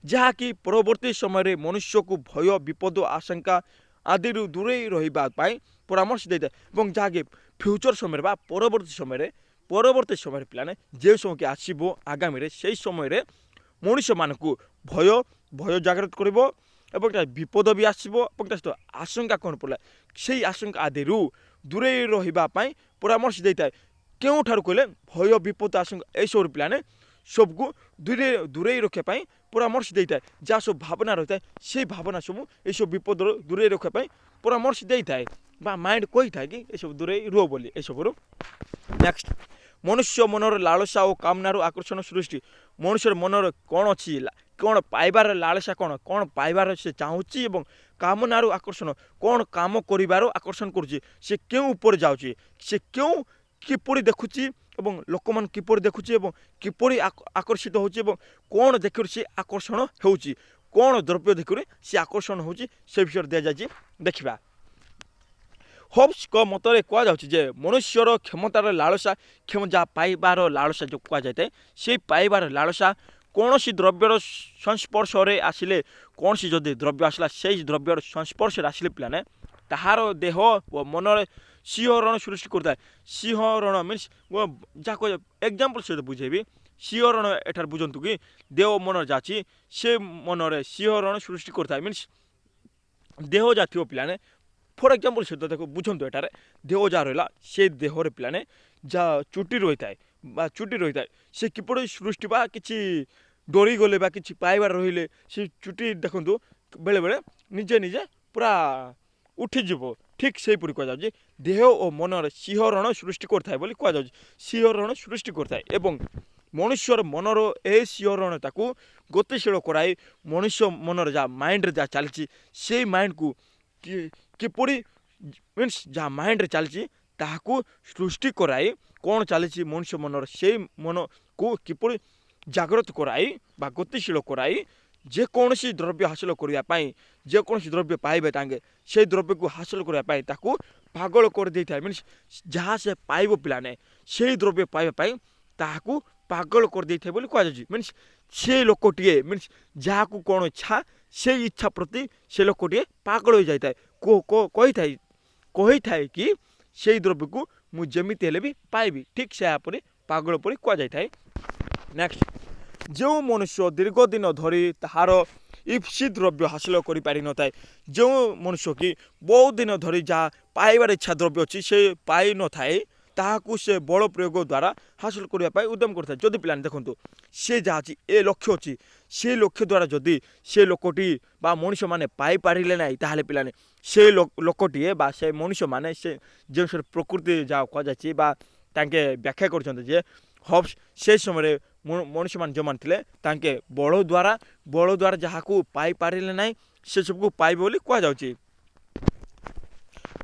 ଯାହାକି ପରବର୍ତ୍ତୀ ସମୟରେ ମନୁଷ୍ୟକୁ ଭୟ ବିପଦ ଆଶଙ୍କା ଆଦିରୁ ଦୂରେଇ ରହିବା ପାଇଁ ପରାମର୍ଶ ଦେଇଥାଏ ଏବଂ ଯାହାକି ଫ୍ୟୁଚର ସମୟରେ ବା ପରବର୍ତ୍ତୀ ସମୟରେ ପିଲାମାନେ ଯେଉଁ ସମୟକି ଆସିବ ଆଗାମୀରେ ସେହି ସମୟରେ ମଣିଷମାନଙ୍କୁ ଭୟ ଜାଗ୍ରତ କରିବ ଏବଂ ତା ବିପଦ ବି ଆସିବ ଏବଂ ତା ସହିତ ଆଶଙ୍କା କ'ଣ ପଡ଼ିଲା ସେଇ ଆଶଙ୍କା ଆଦିରୁ ଦୂରେଇ ରହିବା ପାଇଁ ପରାମର୍ଶ ଦେଇଥାଏ। କେଉଁଠାରୁ କହିଲେ ଭୟ ବିପଦ ଆଶଙ୍କା ଏହିସବୁ ପିଲାମାନେ ସବୁକୁ ଦୂରେଇ ରଖିବା ପାଇଁ ପରାମର୍ଶ ଦେଇଥାଏ। ଯାହା ସବୁ ଭାବନା ରହିଥାଏ ସେଇ ଭାବନା ସବୁ ଏସବୁ ବିପଦରୁ ଦୂରେଇ ରଖିବା ପାଇଁ ପରାମର୍ଶ ଦେଇଥାଏ ବା ମାଇଣ୍ଡ କହିଥାଏ କି ଏସବୁ ଦୂରେଇ ରୁହ ବୋଲି ଏସବୁରୁ। ନେକ୍ସଟ, ମନୁଷ୍ୟ ମନର ଲାଳସା ଓ କାମନାରୁ ଆକର୍ଷଣ ସୃଷ୍ଟି। ମଣିଷର ମନର କ'ଣ ଅଛି, କ'ଣ ପାଇବାର ଲାଳସା, କ'ଣ ପାଇବାର ସେ ଚାହୁଁଛି ଏବଂ କାମନାରୁ ଆକର୍ଷଣ କ'ଣ କାମ କରିବାର ଆକର୍ଷଣ କରୁଛି, ସେ କେଉଁ ଉପରେ ଯାଉଛି, ସେ କିପରି ଦେଖୁଛି ଏବଂ ଲୋକମାନଙ୍କୁ କିପରି ଦେଖୁଛି ଏବଂ କିପରି ଆକର୍ଷିତ ହେଉଛି ଏବଂ କ'ଣ ଦେଖିକରି ସେ ଆକର୍ଷଣ ହେଉଛି, କ'ଣ ଦ୍ରବ୍ୟ ଦେଖିକରି ସେ ଆକର୍ଷଣ ହେଉଛି ସେ ବିଷୟରେ ଦିଆଯାଇଛି ଦେଖିବା। ହୋବ୍ସଙ୍କ ମତରେ କୁହାଯାଉଛି ଯେ ମନୁଷ୍ୟର କ୍ଷମତାର ଲାଳସା ଯାହା ପାଇବାର ଲାଳସା ଯେଉଁ କୁହାଯାଇଥାଏ ସେଇ ପାଇବାର ଲାଳସା କୌଣସି ଦ୍ରବ୍ୟର ସଂସ୍ପର୍ଶରେ ଆସିଲେ, କୌଣସି ଯଦି ଦ୍ରବ୍ୟ ଆସିଲା ସେଇ ଦ୍ରବ୍ୟର ସଂସ୍ପର୍ଶରେ ଆସିଲେ ପିଲାମାନେ ତାହାର ଦେହ ଓ ମନରେ ଶିହରଣ ସୃଷ୍ଟି କରିଥାଏ। ଶିହରଣ ମିନ୍ସ ଯାହାକୁ ଏକ୍ଜାମ୍ପଲ୍ ସହିତ ବୁଝେଇବି, ଶିହରଣ ଏଠାରେ ବୁଝନ୍ତୁ କି ଦେହ ମନରେ ଯାହା ଅଛି ସେ ମନରେ ଶିହରଣ ସୃଷ୍ଟି କରିଥାଏ। ମିନ୍ସ ଦେହ ଯାହା ଥିବ ପିଲାମାନେ ଫର୍ ଏକ୍ଜାମ୍ପଲ୍ ସହିତ ଦେଖ ବୁଝନ୍ତୁ, ଏଠାରେ ଦେହ ଯାହା ରହିଲା ସେ ଦେହରେ ପିଲାମାନେ ଯାହା ଚୁଟି ରହିଥାଏ ସେ କିପରି ସୃଷ୍ଟି ବା କିଛି ଡରିଗଲେ ବା କିଛି ପାଇବାର ରହିଲେ ସେ ଚୁଟି ଦେଖନ୍ତୁ ବେଳେବେଳେ ନିଜେ ପୁରା ଉଠିଯିବ। ଠିକ୍ ସେହିପରି କୁହାଯାଉଛି ଦେହ ଓ ମନରେ ଶିହରଣ ସୃଷ୍ଟି କରିଥାଏ ବୋଲି କୁହାଯାଉଛି। ଶିହରଣ ସୃଷ୍ଟି କରିଥାଏ ଏବଂ ମନୁଷ୍ୟର ମନର ଏ ଶିହରଣ ତାକୁ ଗତିଶୀଳ କରାଇ ମଣିଷ ମନରେ ଯାହା ମାଇଣ୍ଡରେ ଯାହା ଚାଲିଛି ସେଇ ମାଇଣ୍ଡକୁ କିପରି ମିନ୍ସ ଯାହା ମାଇଣ୍ଡରେ ଚାଲିଛି ତାହାକୁ ସୃଷ୍ଟି କରାଇ କ'ଣ ଚାଲିଛି ମଣିଷ ମନର ସେଇ ମନକୁ କିପରି ଜାଗ୍ରତ କରାଇ ବା ଗତିଶୀଳ କରାଇ ଯେକୌଣସି ଦ୍ରବ୍ୟ ହାସଲ କରିବା ପାଇଁ, ଯେକୌଣସି ଦ୍ରବ୍ୟ ପାଇବେ ତାଙ୍କେ ସେଇ ଦ୍ରବ୍ୟକୁ ହାସଲ କରିବା ପାଇଁ ତାକୁ ପାଗଳ କରିଦେଇଥାଏ। ମିନ୍ସ ଯାହା ସେ ପାଇବ ପିଲାମାନେ ସେଇ ଦ୍ରବ୍ୟ ପାଇବା ପାଇଁ ତାହାକୁ ପାଗଳ କରିଦେଇଥାଏ ବୋଲି କୁହାଯାଉଛି। ମିନ୍ସ ସେ ଲୋକଟିଏ ମିନ୍ସ ଯାହାକୁ କ'ଣ ଇଚ୍ଛା ସେଇ ଇଚ୍ଛା ପ୍ରତି ସେ ଲୋକଟିଏ ପାଗଳ ହୋଇଯାଇଥାଏ, କହିଥାଏ କି ସେଇ ଦ୍ରବ୍ୟକୁ ମୁଁ ଯେମିତି ହେଲେ ବି ପାଇବି। ଠିକ୍ ସେହାପରି ପାଗଳ ପରି କୁହାଯାଇଥାଏ। ନେକ୍ସଟ, ଯେଉଁ ମନୁଷ୍ୟ ଦୀର୍ଘ ଦିନ ଧରି ତାହାର ଇପ୍ସିତ ଦ୍ରବ୍ୟ ହାସଲ କରିପାରିନଥାଏ, ଯେଉଁ ମନୁଷ୍ୟ କି ବହୁତ ଦିନ ଧରି ଯାହା ପାଇବାର ଇଚ୍ଛା ଦ୍ରବ୍ୟ ଅଛି ସେ ପାଇନଥାଏ ତାହାକୁ ସେ ବଳ ପ୍ରୟୋଗ ଦ୍ୱାରା ହାସଲ କରିବା ପାଇଁ ଉଦ୍ୟମ କରିଥାଏ। ଯଦି ପିଲାମାନେ ଦେଖନ୍ତୁ ସେ ଯାହା ଅଛି ଏ ଲକ୍ଷ୍ୟ ଅଛି, ସେ ଲକ୍ଷ୍ୟ ଦ୍ୱାରା ଯଦି ସେ ଲୋକଟି ବା ମଣିଷମାନେ ପାଇପାରିଲେ ନାହିଁ ତାହେଲେ ପିଲାମାନେ ସେ ଲୋକଟିଏ ବା ସେ ମଣିଷମାନେ ସେ ଯେଉଁ ପ୍ରକୃତି ଯାହା କୁହାଯାଇଛି ବା ତାଙ୍କେ ବ୍ୟାଖ୍ୟା କରିଛନ୍ତି ଯେ ହବ୍ସ ସେ ସମୟରେ ମଣିଷମାନେ ଯେଉଁମାନେ ଥିଲେ ତାଙ୍କେ ବଳ ଦ୍ୱାରା ଯାହାକୁ ପାଇପାରିଲେ ନାହିଁ ସେସବୁକୁ ପାଇବେ ବୋଲି କୁହାଯାଉଛି।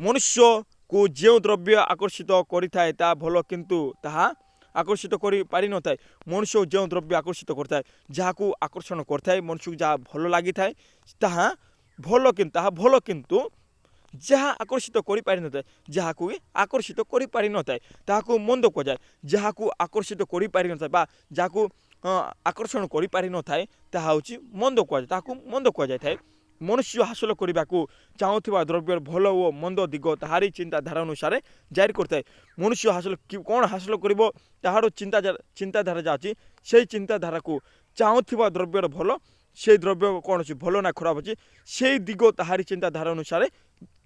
ମନୁଷ୍ୟକୁ ଯେଉଁ ଦ୍ରବ୍ୟ ଆକର୍ଷିତ କରିଥାଏ ତାହା ଭଲ କିନ୍ତୁ ତାହା ଆକର୍ଷିତ କରିପାରିନଥାଏ। ମଣିଷକୁ ଯେଉଁ ଦ୍ରବ୍ୟ ଆକର୍ଷିତ କରିଥାଏ, ଯାହାକୁ ଆକର୍ଷଣ କରିଥାଏ, ମଣିଷକୁ ଯାହା ଭଲ ଲାଗିଥାଏ ତାହା ଭଲ କିନ୍ତୁ ଯାହା ଆକର୍ଷିତ କରିପାରିନଥାଏ, ଯାହାକୁ ଆକର୍ଷିତ କରିପାରିନଥାଏ ତାହାକୁ ମନ୍ଦ କୁହାଯାଏ। ଯାହାକୁ ଆକର୍ଷିତ କରିପାରିନଥାଏ ବା ଯାହାକୁ ଆକର୍ଷଣ କରିପାରିନଥାଏ ତାହା ହେଉଛି ମନ୍ଦ କୁହାଯାଏ, ତାହାକୁ ମନ୍ଦ କୁହାଯାଇଥାଏ। ମନୁଷ୍ୟ ହାସଲ କରିବାକୁ ଚାହୁଁଥିବା ଦ୍ରବ୍ୟର ଭଲ ଓ ମନ୍ଦ ଦିଗ ତାହାରି ଚିନ୍ତାଧାରା ଅନୁସାରେ ଜାରି କରିଥାଏ। ମନୁଷ୍ୟ କ'ଣ ହାସଲ କରିବ ତାହାର ଚିନ୍ତାଧାରା ଯାହା ଅଛି ସେଇ ଚିନ୍ତାଧାରାକୁ ଚାହୁଁଥିବା ଦ୍ରବ୍ୟର ଭଲ, ସେଇ ଦ୍ରବ୍ୟ କ'ଣ ଅଛି ଭଲ ନା ଖରାପ ଅଛି ସେଇ ଦିଗ ତାହାରି ଚିନ୍ତାଧାରା ଅନୁସାରେ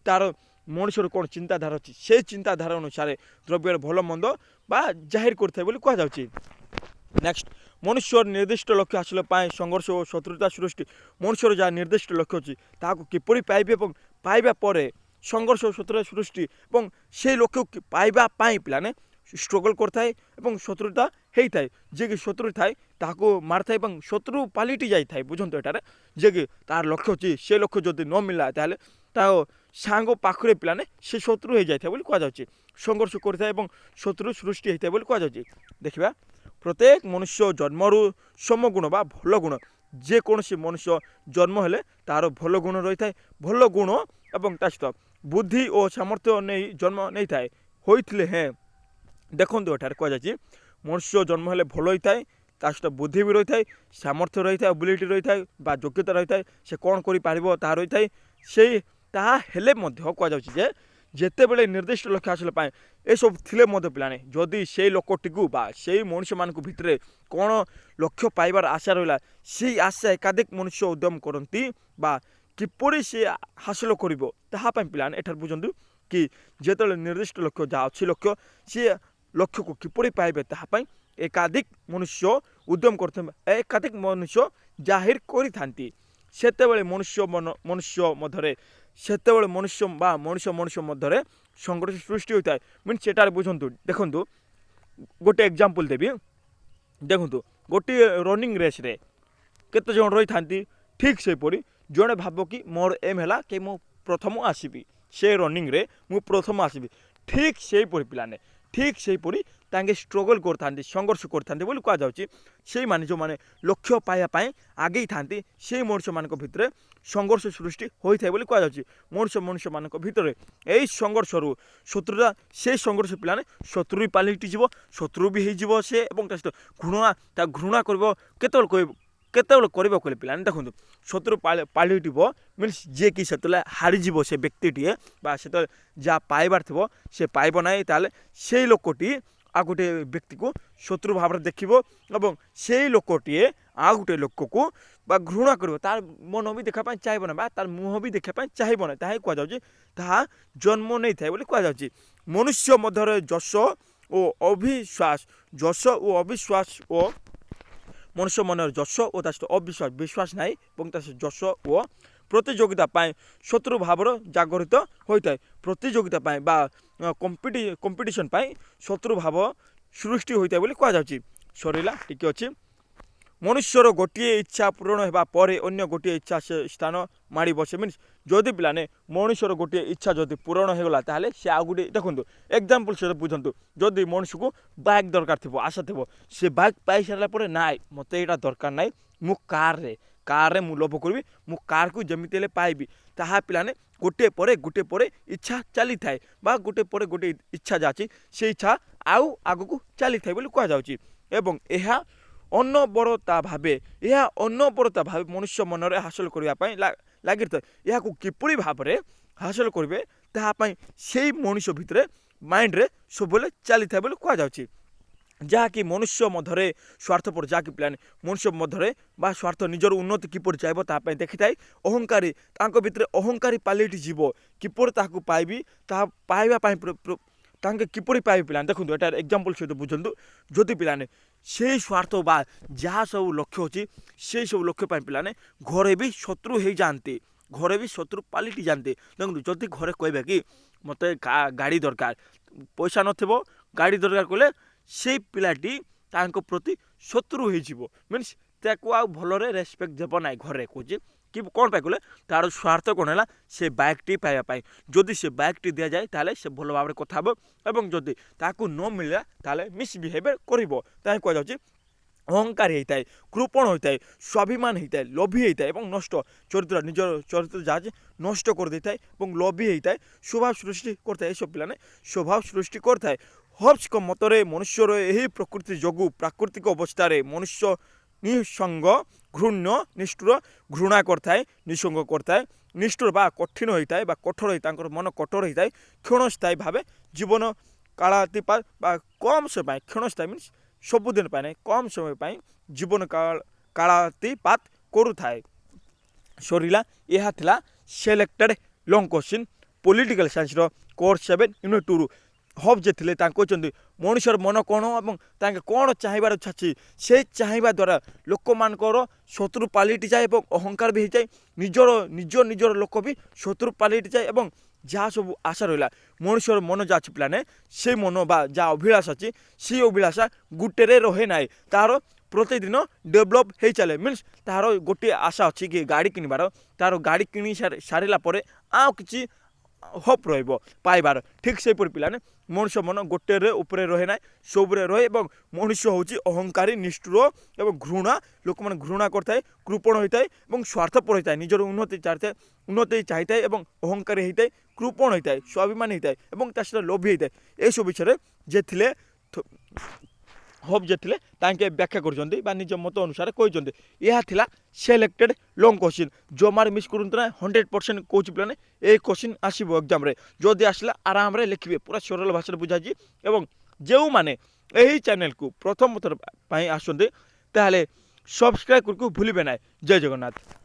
ତାର ମଣିଷର କ'ଣ ଚିନ୍ତାଧାରା ଅଛି ସେଇ ଚିନ୍ତାଧାରା ଅନୁସାରେ ଦ୍ରବ୍ୟର ଭଲ ମନ୍ଦ ବା ଜାହିର କରିଥାଏ ବୋଲି କୁହାଯାଉଛି। ନେକ୍ସଟ, ମନୁଷ୍ୟର ନିର୍ଦ୍ଦିଷ୍ଟ ଲକ୍ଷ୍ୟ ହାସଲ ପାଇଁ ସଂଘର୍ଷ ଓ ଶତ୍ରୁତା ସୃଷ୍ଟି। ମନୁଷ୍ୟର ଯାହା ନିର୍ଦ୍ଦିଷ୍ଟ ଲକ୍ଷ୍ୟ ଅଛି ତାହାକୁ କିପରି ପାଇବେ ଏବଂ ପାଇବା ପରେ ସଂଘର୍ଷ ଓ ଶତ୍ରୁତା ସୃଷ୍ଟି ଏବଂ ସେଇ ଲକ୍ଷ୍ୟକୁ ପାଇବା ପାଇଁ ପିଲାମାନେ ଷ୍ଟ୍ରଗଲ୍ କରିଥାଏ ଏବଂ ଶତ୍ରୁତା ହେଇଥାଏ। ଯିଏକି ଶତ୍ରୁ ଥାଏ ତାହାକୁ ମାରିଥାଏ ଏବଂ ଶତ୍ରୁ ପାଲିଟି ଯାଇଥାଏ। ବୁଝନ୍ତୁ ଏଠାରେ ଯିଏକି ତାର ଲକ୍ଷ୍ୟ ଅଛି ସେ ଲକ୍ଷ୍ୟ ଯଦି ନ ମିଳିଲା ତାହେଲେ ତା ସାଙ୍ଗ ପାଖରେ ପିଲାମାନେ ସେ ଶତ୍ରୁ ହେଇଯାଇଥାଏ ବୋଲି କୁହାଯାଉଛି। ସଂଘର୍ଷ କରିଥାଏ ଏବଂ ଶତ୍ରୁ ସୃଷ୍ଟି ହେଇଥାଏ ବୋଲି କୁହାଯାଉଛି। ଦେଖିବା, ପ୍ରତ୍ୟେକ ମନୁଷ୍ୟ ଜନ୍ମରୁ ସମଗୁଣ ବା ଭଲ ଗୁଣ, ଯେକୌଣସି ମନୁଷ୍ୟ ଜନ୍ମ ହେଲେ ତାର ଭଲ ଗୁଣ ରହିଥାଏ। ଭଲ ଗୁଣ ଏବଂ ତା ସହିତ ବୁଦ୍ଧି ଓ ସାମର୍ଥ୍ୟ ନେଇ ଜନ୍ମ ହୋଇଥିଲେ ଦେଖନ୍ତୁ ଏଠାରେ କୁହାଯାଇଛି ମନୁଷ୍ୟ ଜନ୍ମ ହେଲେ ଭଲ ହୋଇଥାଏ, ତା ସହିତ ବୁଦ୍ଧି ବି ରହିଥାଏ, ସାମର୍ଥ୍ୟ ରହିଥାଏ, ଆବିଲିଟି ରହିଥାଏ ବା ଯୋଗ୍ୟତା ରହିଥାଏ, ସେ କ'ଣ କରିପାରିବ ତାହା ରହିଥାଏ। ସେଇ ତାହା ହେଲେ ମଧ୍ୟ କୁହାଯାଉଛି ଯେ ଯେତେବେଳେ ନିର୍ଦ୍ଦିଷ୍ଟ ଲକ୍ଷ୍ୟ ହାସଲ ପାଇଁ ଏସବୁ ଥିଲେ ମଧ୍ୟ ପିଲାମାନେ ଯଦି ସେଇ ଲୋକଟିକୁ ବା ସେଇ ମଣିଷମାନଙ୍କ ଭିତରେ କ'ଣ ଲକ୍ଷ୍ୟ ପାଇବାର ଆଶା ରହିଲା, ସେଇ ଆଶା ଏକାଧିକ ମନୁଷ୍ୟ ଉଦ୍ୟମ କରନ୍ତି ବା କିପରି ସେ ହାସଲ କରିବ ତାହା ପାଇଁ ପିଲାମାନେ ଏଠାରେ ବୁଝନ୍ତୁ କି ଯେତେବେଳେ ନିର୍ଦ୍ଦିଷ୍ଟ ଲକ୍ଷ୍ୟ ଯାହା ଅଛି ଲକ୍ଷ୍ୟ ସେ ଲକ୍ଷ୍ୟକୁ କିପରି ପାଇବେ ତାହା ପାଇଁ ଏକାଧିକ ମନୁଷ୍ୟ ଉଦ୍ୟମ କରିଥାନ୍ତି, ଏକାଧିକ ମନୁଷ୍ୟ ଜାହିର କରିଥାନ୍ତି। ସେତେବେଳେ ମନୁଷ୍ୟ ମଧ୍ୟରେ ସେତେବେଳେ ମନୁଷ୍ୟ ବା ମଣିଷ ମଧ୍ୟରେ ସଂଘର୍ଷ ସୃଷ୍ଟି ହୋଇଥାଏ। ମିନ୍ସ ସେଠାରେ ବୁଝନ୍ତୁ, ଦେଖନ୍ତୁ ଗୋଟେ ଏକ୍ଜାମ୍ପଲ୍ ଦେବି। ଦେଖନ୍ତୁ ଗୋଟିଏ ରନିଂ ରେସ୍ରେ କେତେ ଜଣ ରହିଥାନ୍ତି, ଠିକ୍ ସେହିପରି ଜଣେ ଭାବ କି ମୋର ଏମ୍ ହେଲା କି ମୁଁ ପ୍ରଥମ ଆସିବି, ସେ ରନିଂରେ ମୁଁ ପ୍ରଥମ ଆସିବି। ଠିକ୍ ସେହିପରି ପିଲାମାନେ ଠିକ୍ ସେହିପରି ତାଙ୍କେ ଷ୍ଟ୍ରଗଲ୍ କରିଥାନ୍ତି, ସଂଘର୍ଷ କରିଥାନ୍ତି ବୋଲି କୁହାଯାଉଛି। ସେଇମାନେ ଯେଉଁମାନେ ଲକ୍ଷ୍ୟ ପାଇବା ପାଇଁ ଆଗେଇ ଥାନ୍ତି ସେଇ ମଣିଷମାନଙ୍କ ଭିତରେ ସଂଘର୍ଷ ସୃଷ୍ଟି ହୋଇଥାଏ ବୋଲି କୁହାଯାଉଛି। ମଣିଷମାନଙ୍କ ଭିତରେ ଏହି ସଂଘର୍ଷରୁ ଶତ୍ରୁତା, ସେଇ ସଂଘର୍ଷ ପିଲାମାନେ ଶତ୍ରୁ ବି ପାଲଟିଯିବ, ଶତ୍ରୁ ବି ହେଇଯିବ ସେ, ଏବଂ ତା ସହିତ ଘୃଣା କରିବ। କେତେବେଳେ କରିବ କହିଲେ ପିଲାମାନେ ଦେଖନ୍ତୁ, ଶତ୍ରୁ ପାଲଟିବ ମିନ୍ସ ଯିଏକି ସେତେବେଳେ ହାରିଯିବ ସେ ବ୍ୟକ୍ତିଟିଏ ବା ସେତେବେଳେ ଯାହା ପାଇବାର ଥିବ ସେ ପାଇବ ନାହିଁ, ତାହେଲେ ସେଇ ଲୋକଟି ଆଉ ଗୋଟିଏ ବ୍ୟକ୍ତିକୁ ଶତ୍ରୁ ଭାବରେ ଦେଖିବ ଏବଂ ସେଇ ଲୋକଟିଏ ଆଉ ଗୋଟିଏ ଲୋକକୁ ବା ଘୃଣା କରିବ, ତାର ମନ ବି ଦେଖିବା ପାଇଁ ଚାହିଁବ ନାହିଁ ବା ତାର ମୁହଁ ବି ଦେଖିବା ପାଇଁ ଚାହିଁବ ନାହିଁ। ତାହା କୁହାଯାଉଛି, ତାହା ଜନ୍ମ ନେଇଥାଏ ବୋଲି କୁହାଯାଉଛି। ମନୁଷ୍ୟ ମଧ୍ୟରେ ଯଶ ଓ ଅବିଶ୍ୱାସ ଓ ମନୁଷ୍ୟ ମନରେ ଯଶ ଓ ତା ସହିତ ବିଶ୍ୱାସ ନାହିଁ ଏବଂ ତା ସହିତ ଯଶ ଓ ପ୍ରତିଯୋଗିତା ପାଇଁ ଶତ୍ରୁ ଭାବର ଜାଗରିତ ହୋଇଥାଏ। ପ୍ରତିଯୋଗିତା ପାଇଁ ବା କମ୍ପିଟିସନ୍ ପାଇଁ ଶତ୍ରୁ ଭାବ ସୃଷ୍ଟି ହୋଇଥାଏ ବୋଲି କୁହାଯାଉଛି। ସରିଲା, ଟିକେ ଅଛି। ମନୁଷ୍ୟର ଗୋଟିଏ ଇଚ୍ଛା ପୂରଣ ହେବା ପରେ ଅନ୍ୟ ଗୋଟିଏ ଇଚ୍ଛା ସେ ସ୍ଥାନ ମାଡ଼ି ବସେ। ମିନ୍ସ ଯଦି ପିଲାମାନେ ମଣିଷର ଗୋଟିଏ ଇଚ୍ଛା ଯଦି ପୂରଣ ହୋଇଗଲା ତାହେଲେ ସେ ଆଉ ଗୋଟିଏ, ଦେଖନ୍ତୁ ଏକ୍ଜାମ୍ପଲ୍ ସହିତ ବୁଝନ୍ତୁ, ଯଦି ମଣିଷକୁ ବାଇକ୍ ଦରକାର ଥିବ, ଆଶା ଥିବ, ସେ ବାଇକ୍ ପାଇସାରିଲା ପରେ ନାଇଁ ମୋତେ ଏଇଟା ଦରକାର ନାହିଁ, ମୁଁ କାର୍ରେ ମୁଁ ଲୋଭ କରିବି, ମୁଁ କାର୍କୁ ଯେମିତି ହେଲେ ପାଇବି। ତାହା ପିଲାମାନେ ଗୋଟିଏ ପରେ ଇଚ୍ଛା ଚାଲିଥାଏ ବା ଗୋଟିଏ ପରେ ଗୋଟିଏ ଇଚ୍ଛା ଯାହା ଅଛି ସେ ଇଚ୍ଛା ଆଉ ଆଗକୁ ଚାଲିଥାଏ ବୋଲି କୁହାଯାଉଛି। ଏବଂ ଏହା ଅନବରତା ଭାବେ ମନୁଷ୍ୟ ମନରେ ହାସଲ କରିବା ପାଇଁ ଲାଗିଥାଏ। ଏହାକୁ କିପରି ଭାବରେ ହାସଲ କରିବେ ତାହା ପାଇଁ ସେଇ ମଣିଷ ଭିତରେ ମାଇଣ୍ଡରେ ସବୁବେଳେ ଚାଲିଥାଏ ବୋଲି କୁହାଯାଉଛି। ଯାହାକି ମନୁଷ୍ୟ ମଧ୍ୟରେ ସ୍ୱାର୍ଥପର, ଯାହାକି ପିଲାମାନେ ମନୁଷ୍ୟ ମଧ୍ୟରେ ବା ସ୍ୱାର୍ଥ, ନିଜର ଉନ୍ନତି କିପରି ଚାହିଁବ ତାହା ପାଇଁ ଦେଖିଥାଏ। ଅହଙ୍କାରୀ, ତାଙ୍କ ଭିତରେ ଅହଙ୍କାରୀ ପାଲଟି ଯିବ, କିପରି ତାହାକୁ ପାଇବି, ତାହା ପାଇବା ପାଇଁ ତାଙ୍କେ କିପରି ପାଇବେ ପିଲାମାନେ ଦେଖନ୍ତୁ, ଏଟାର ଏକ୍ଜାମ୍ପଲ୍ ସହିତ ବୁଝନ୍ତୁ। ଯଦି ପିଲାମାନେ ସେଇ ସ୍ୱାର୍ଥ ବା ଯାହା ସବୁ ଲକ୍ଷ୍ୟ ଅଛି ସେଇ ସବୁ ଲକ୍ଷ୍ୟ ପାଇଁ ପିଲାମାନେ ଘରେ ବି ଶତ୍ରୁ ହେଇଯାଆନ୍ତି, ଘରେ ବି ଶତ୍ରୁ ପାଲଟି ଯାଆନ୍ତି। ଦେଖନ୍ତୁ ଯଦି ଘରେ କହିବେ କି ମୋତେ ଗାଡ଼ି ଦରକାର, ପଇସା ନଥିବ, ଗାଡ଼ି ଦରକାର କଲେ ସେଇ ପିଲାଟି ତାଙ୍କ ପ୍ରତି ଶତ୍ରୁ ହେଇଯିବ। ମିନ୍ସ ତାକୁ ଆଉ ଭଲରେ ରେସପେକ୍ଟ ଦେବ ନାହିଁ ଘରେ, କହୁଛି କି କ'ଣ ପାଇଁ କଲେ ତାର ସ୍ୱାର୍ଥ କ'ଣ ହେଲା ସେ ବାଇକ୍ଟି ପାଇବା ପାଇଁ। ଯଦି ସେ ବାଇକ୍ଟି ଦିଆଯାଏ ତାହେଲେ ସେ ଭଲ ଭାବରେ କଥା ହେବ ଏବଂ ଯଦି ତାକୁ ନ ମିଳିଲା ତାହେଲେ ମିସବିହେଭିୟର କରିବ। ତାହା କୁହାଯାଉଛି ଅହଙ୍କାରୀ ହେଇଥାଏ, କୃପଣ ହୋଇଥାଏ, ସ୍ୱାଭିମାନ ହେଇଥାଏ, ଲୋଭୀ ହେଇଥାଏ ଏବଂ ନଷ୍ଟ ନିଜର ଚରିତ୍ର ଯାହା ଅଛି ନଷ୍ଟ କରିଦେଇଥାଏ ଏବଂ ଲୋଭୀ ହେଇଥାଏ, ସ୍ୱଭାବ ସୃଷ୍ଟି କରିଥାଏ। ଏସବୁ ପିଲାମାନେ ସ୍ୱଭାବ ସୃଷ୍ଟି କରିଥାଏ। ହବ୍ସଙ୍କ ମତରେ ମନୁଷ୍ୟର ଏହି ପ୍ରକୃତି ଯୋଗୁଁ ପ୍ରାକୃତିକ ଅବସ୍ଥାରେ ମନୁଷ୍ୟ ନିଃସଙ୍ଗ, ନିଷ୍ଠୁର, ଘୃଣା କରିଥାଏ, ନିଃସଙ୍ଗ କରିଥାଏ, ନିଷ୍ଠୁର ବା କଠିନ ହୋଇଥାଏ ବା କଠୋର ହୋଇଥାଏ, ତାଙ୍କର ମନ କଠୋର ହୋଇଥାଏ, କ୍ଷଣସ୍ଥାୟୀ ଭାବେ ଜୀବନ କାଳାତିପାତ ବା କମ୍ ସମୟ ପାଇଁ, କ୍ଷଣସ୍ଥାୟୀ ମିନ୍ସ ସବୁଦିନ ପାଇଁ ନାହିଁ, କମ୍ ସମୟ ପାଇଁ ଜୀବନ କାଳାତିପାତ କରୁଥାଏ। ସରିଲା, ଏହା ଥିଲା ସିଲେକ୍ଟେଡ୍ ଲଙ୍ଗ୍ କୋଶ୍ଚିନ୍ ପଲିଟିକାଲ ସାଇନ୍ସର କୋର୍ସ 7 ୟୁନିଟ୍ 2ରୁ। ହବ୍ ଯେ ଥିଲେ ତାଙ୍କୁ କହୁଛନ୍ତି ମଣିଷର ମନ କ'ଣ ଏବଂ ତାଙ୍କେ କ'ଣ ଚାହିଁବାର ଅଛି, ସେ ଚାହିଁବା ଦ୍ୱାରା ଲୋକମାନଙ୍କର ଶତ୍ରୁ ପାଲଟିଯାଏ ଏବଂ ଅହଙ୍କାର ବି ହେଇଯାଏ, ନିଜର ଲୋକ ବି ଶତ୍ରୁ ପାଲଟିଯାଏ ଏବଂ ଯାହା ସବୁ ଆଶା ରହିଲା ମଣିଷର ମନ ଯାହା ଅଛି ପିଲାମାନେ ସେଇ ମନ ବା ଯାହା ଅଭିଳାଷ ଅଛି ସେଇ ଅଭିଳାଷା ଗୋଟେରେ ରହେ ନାହିଁ, ତାହାର ପ୍ରତିଦିନ ଡେଭଲପ୍ ହେଇ ଚାଲେ। ମିନ୍ସ ତାହାର ଗୋଟିଏ ଆଶା ଅଛି କି ଗାଡ଼ି କିଣିବାର, ତାହାର ଗାଡ଼ି କିଣି ସାରିଲା ପରେ ଆଉ କିଛି ହୋପ୍ ରହିବ ପାଇବାର। ଠିକ୍ ସେହିପରି ପିଲାମାନେ ମଣିଷ ମନ ଗୋଟେରେ ଉପରେ ରହେ ନାହିଁ, ସବୁରେ ରହେ ଏବଂ ମଣିଷ ହେଉଛି ଅହଙ୍କାରୀ, ନିଷ୍ଠୁର ଏବଂ ଲୋକମାନେ ଘୃଣା କରିଥାଏ, କୃପଣ ହୋଇଥାଏ ଏବଂ ସ୍ୱାର୍ଥପର ହୋଇଥାଏ, ନିଜର ଉନ୍ନତି ଚାହିଁଥାଏ ଏବଂ ଅହଙ୍କାରୀ ହୋଇଥାଏ, କୃପଣ ହୋଇଥାଏ, ସ୍ୱାଭିମାନୀ ହୋଇଥାଏ ଏବଂ ତା ସହିତ ଲୋଭୀ ହୋଇଥାଏ। ଏସବୁ ବିଷୟରେ ଯେ ଥିଲେ ହୋପ୍ ଯେ ଥିଲେ ତାଙ୍କେ ବ୍ୟାଖ୍ୟା କରିଛନ୍ତି ବା ନିଜ ମତ ଅନୁସାରେ କହିଛନ୍ତି। ଏହା ଥିଲା ସିଲେକ୍ଟେଡ୍ ଲଙ୍ଗ୍ କୋଶ୍ଚିନ୍। ଜମାରେ ମିସ୍ କରନ୍ତୁ ନା, 100% କହୁଛି ପିଲାମାନେ ଏଇ କୋଶ୍ଚିନ୍ ଆସିବ ଏକ୍ଜାମ୍ରେ। ଯଦି ଆସିଲା ଆରାମରେ ଲେଖିବେ, ପୁରା ସରଳ ଭାଷାରେ ବୁଝାଯାଇଛି। ଏବଂ ଯେଉଁମାନେ ଏହି ଚ୍ୟାନେଲ୍କୁ ପ୍ରଥମ ଥର ପାଇଁ ଆସନ୍ତି ତାହେଲେ ସବସ୍କ୍ରାଇବ୍ କରିବାକୁ ଭୁଲିବେ ନାହିଁ। ଜୟ ଜଗନ୍ନାଥ।